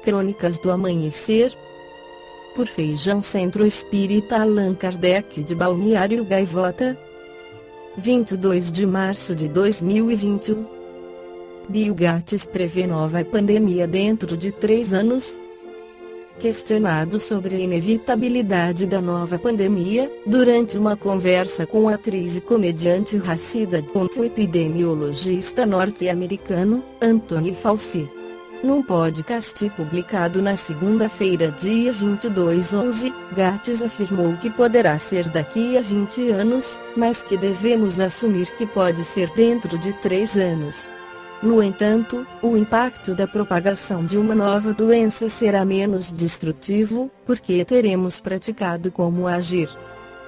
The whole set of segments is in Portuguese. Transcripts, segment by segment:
Crônicas do Amanhecer, por Feijão Centro Espírita Allan Kardec de Balneário Gaivota, 22 de março de 2021. Bill Gates prevê nova pandemia dentro de 3 anos. Questionado sobre a inevitabilidade da nova pandemia, durante uma conversa com a atriz e comediante Rashida Jones, o epidemiologista norte-americano, Anthony Fauci, num podcast publicado na segunda-feira, dia 22/11, Gates afirmou que poderá ser daqui a 20 anos, mas que devemos assumir que pode ser dentro de 3 anos. No entanto, o impacto da propagação de uma nova doença será menos destrutivo, porque teremos praticado como agir.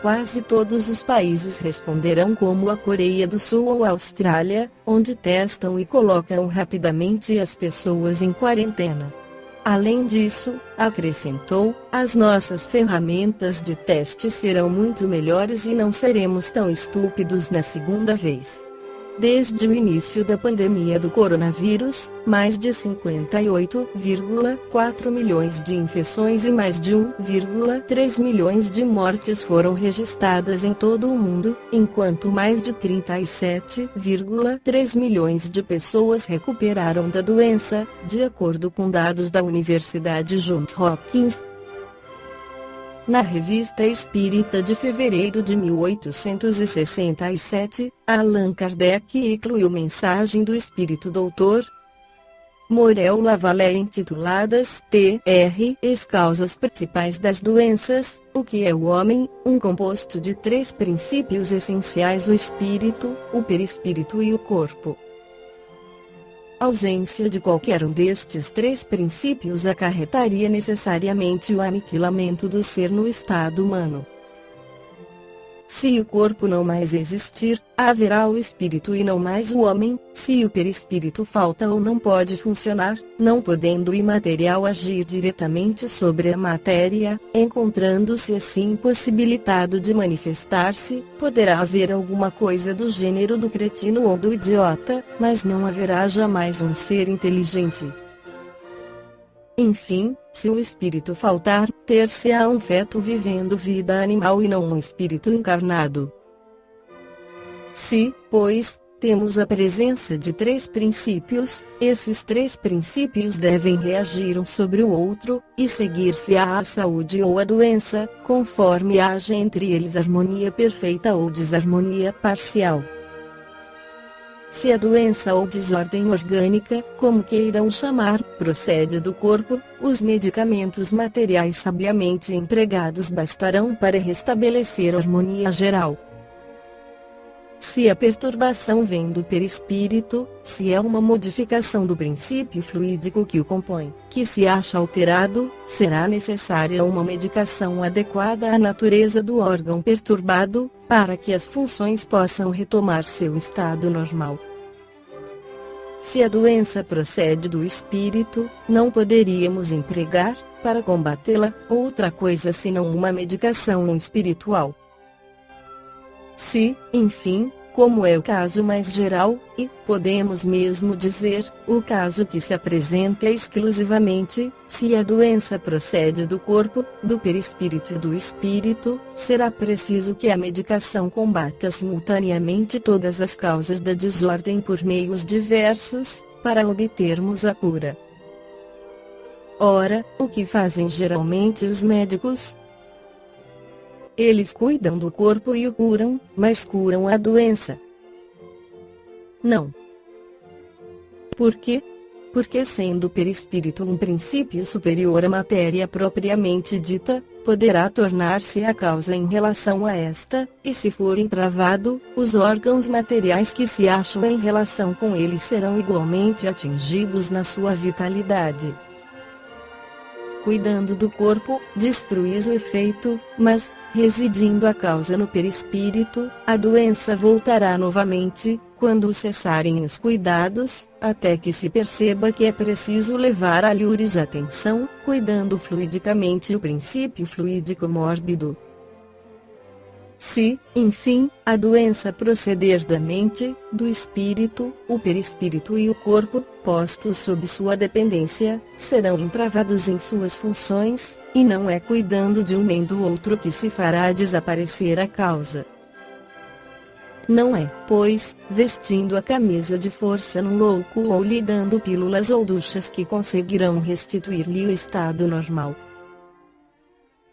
Quase todos os países responderão como a Coreia do Sul ou a Austrália, onde testam e colocam rapidamente as pessoas em quarentena. Além disso, acrescentou, as nossas ferramentas de teste serão muito melhores e não seremos tão estúpidos na segunda vez. Desde o início da pandemia do coronavírus, mais de 58,4 milhões de infecções e mais de 1,3 milhões de mortes foram registradas em todo o mundo, enquanto mais de 37,3 milhões de pessoas recuperaram da doença, de acordo com dados da Universidade Johns Hopkins. Na Revista Espírita de fevereiro de 1867, Allan Kardec incluiu mensagem do Espírito Doutor Morel Lavalée intituladas T.R. As causas principais das doenças, o que é o homem, um composto de 3 princípios essenciais: o espírito, o perispírito e o corpo. A ausência de qualquer um destes 3 princípios acarretaria necessariamente o aniquilamento do ser no estado humano. Se o corpo não mais existir, haverá o espírito e não mais o homem. Se o perispírito falta ou não pode funcionar, não podendo o imaterial agir diretamente sobre a matéria, encontrando-se assim impossibilitado de manifestar-se, poderá haver alguma coisa do gênero do cretino ou do idiota, mas não haverá jamais um ser inteligente. Enfim, se o espírito faltar, ter-se-á um feto vivendo vida animal e não um espírito encarnado. Se, pois, temos a presença de 3 princípios, esses 3 princípios devem reagir um sobre o outro, e seguir-se-á a saúde ou a doença, conforme haja entre eles harmonia perfeita ou desarmonia parcial. Se a doença ou desordem orgânica, como queiram chamar, procede do corpo, os medicamentos materiais sabiamente empregados bastarão para restabelecer a harmonia geral. Se a perturbação vem do perispírito, se é uma modificação do princípio fluídico que o compõe, que se acha alterado, será necessária uma medicação adequada à natureza do órgão perturbado, para que as funções possam retomar seu estado normal. Se a doença procede do espírito, não poderíamos empregar, para combatê-la, outra coisa senão uma medicação espiritual. Se, enfim, como é o caso mais geral, e, podemos mesmo dizer, o caso que se apresenta exclusivamente, se a doença procede do corpo, do perispírito e do espírito, será preciso que a medicação combata simultaneamente todas as causas da desordem por meios diversos, para obtermos a cura. Ora, o que fazem geralmente os médicos? Eles cuidam do corpo e o curam, mas curam a doença? Não. Por quê? Porque sendo o perispírito um princípio superior à matéria propriamente dita, poderá tornar-se a causa em relação a esta, e se for entravado, os órgãos materiais que se acham em relação com ele serão igualmente atingidos na sua vitalidade. Cuidando do corpo, destruís o efeito, mas, residindo a causa no perispírito, a doença voltará novamente, quando cessarem os cuidados, até que se perceba que é preciso levar alhures atenção, cuidando fluidicamente o princípio fluídico mórbido. Se, enfim, a doença proceder da mente, do espírito, o perispírito e o corpo, postos sob sua dependência, serão entravados em suas funções, e não é cuidando de um nem do outro que se fará desaparecer a causa. Não é, pois, vestindo a camisa de força num louco ou lhe dando pílulas ou duchas que conseguirão restituir-lhe o estado normal.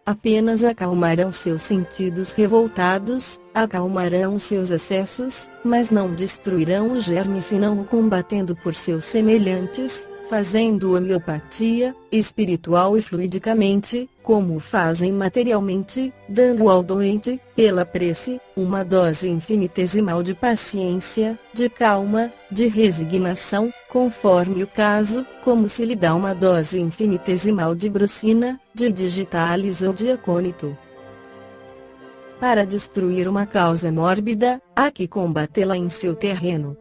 Apenas acalmarão seus sentidos revoltados, acalmarão seus excessos, mas não destruirão o germe senão o combatendo por seus semelhantes, fazendo homeopatia, espiritual e fluidicamente, como fazem materialmente, dando ao doente, pela prece, uma dose infinitesimal de paciência, de calma, de resignação, conforme o caso, como se lhe dá uma dose infinitesimal de brucina, de digitalis ou de acônito. Para destruir uma causa mórbida, há que combatê-la em seu terreno.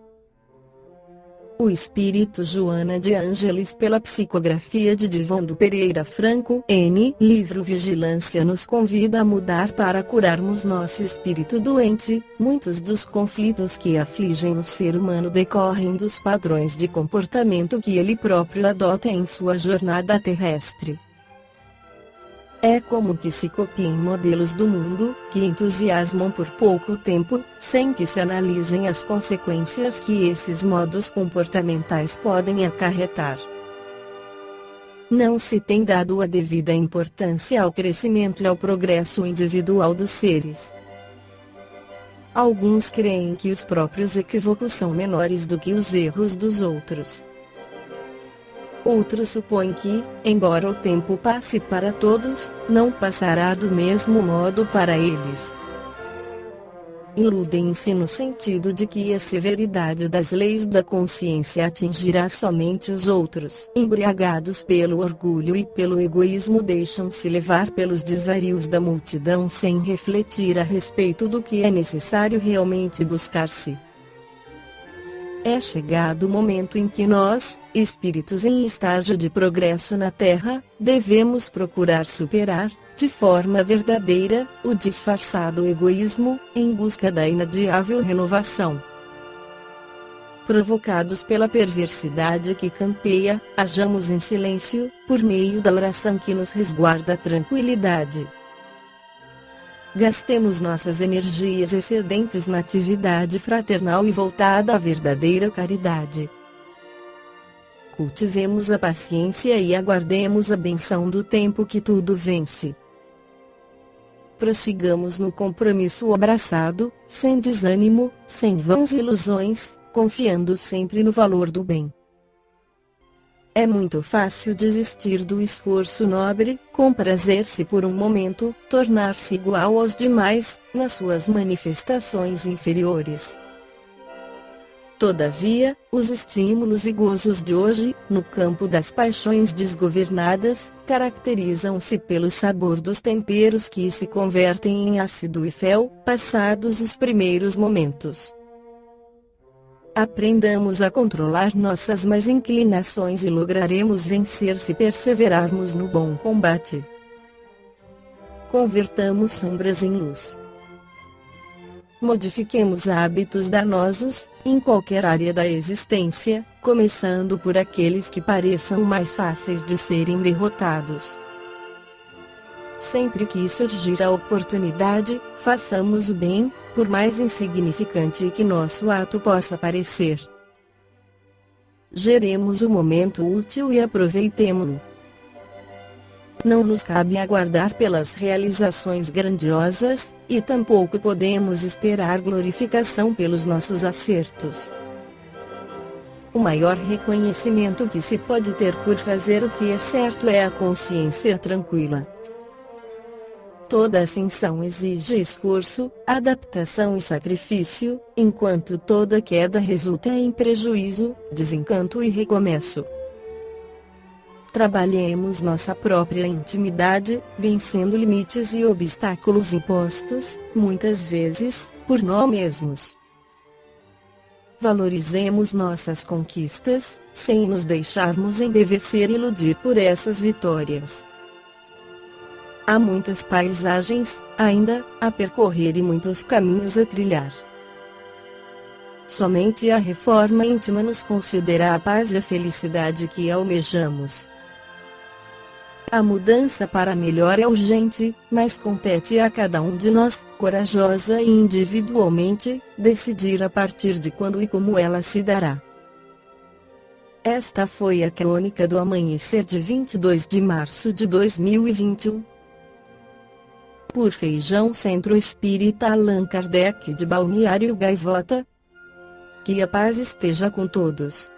O espírito Joana de Ângeles pela psicografia de Divaldo Pereira Franco N. Livro Vigilância nos convida a mudar para curarmos nosso espírito doente. Muitos dos conflitos que afligem o ser humano decorrem dos padrões de comportamento que ele próprio adota em sua jornada terrestre. É como que se copiem modelos do mundo, que entusiasmam por pouco tempo, sem que se analisem as consequências que esses modos comportamentais podem acarretar. Não se tem dado a devida importância ao crescimento e ao progresso individual dos seres. Alguns creem que os próprios equívocos são menores do que os erros dos outros. Outros supõem que, embora o tempo passe para todos, não passará do mesmo modo para eles. Iludem-se no sentido de que a severidade das leis da consciência atingirá somente os outros. Embriagados pelo orgulho e pelo egoísmo, deixam-se levar pelos desvarios da multidão sem refletir a respeito do que é necessário realmente buscar-se. É chegado o momento em que nós, espíritos em estágio de progresso na Terra, devemos procurar superar, de forma verdadeira, o disfarçado egoísmo, em busca da inadiável renovação. Provocados pela perversidade que campeia, hajamos em silêncio, por meio da oração que nos resguarda a tranquilidade. Gastemos nossas energias excedentes na atividade fraternal e voltada à verdadeira caridade. Cultivemos a paciência e aguardemos a benção do tempo que tudo vence. Prossigamos no compromisso abraçado, sem desânimo, sem vãs ilusões, confiando sempre no valor do bem. É muito fácil desistir do esforço nobre, comprazer-se por um momento, tornar-se igual aos demais, nas suas manifestações inferiores. Todavia, os estímulos e gozos de hoje, no campo das paixões desgovernadas, caracterizam-se pelo sabor dos temperos que se convertem em ácido e fel, passados os primeiros momentos. Aprendamos a controlar nossas más inclinações e lograremos vencer se perseverarmos no bom combate. Convertamos sombras em luz. Modifiquemos hábitos danosos, em qualquer área da existência, começando por aqueles que pareçam mais fáceis de serem derrotados. Sempre que surgir a oportunidade, façamos o bem, por mais insignificante que nosso ato possa parecer. Geremos o momento útil e aproveitemo-lo. Não nos cabe aguardar pelas realizações grandiosas, e tampouco podemos esperar glorificação pelos nossos acertos. O maior reconhecimento que se pode ter por fazer o que é certo é a consciência tranquila. Toda ascensão exige esforço, adaptação e sacrifício, enquanto toda queda resulta em prejuízo, desencanto e recomeço. Trabalhemos nossa própria intimidade, vencendo limites e obstáculos impostos, muitas vezes, por nós mesmos. Valorizemos nossas conquistas, sem nos deixarmos embevecer e iludir por essas vitórias. Há muitas paisagens, ainda, a percorrer e muitos caminhos a trilhar. Somente a reforma íntima nos concederá a paz e a felicidade que almejamos. A mudança para melhor é urgente, mas compete a cada um de nós, corajosa e individualmente, decidir a partir de quando e como ela se dará. Esta foi a crônica do amanhecer de 22 de março de 2021. Por Feijão Centro Espírita Allan Kardec de Balneário Gaivota. Que a paz esteja com todos.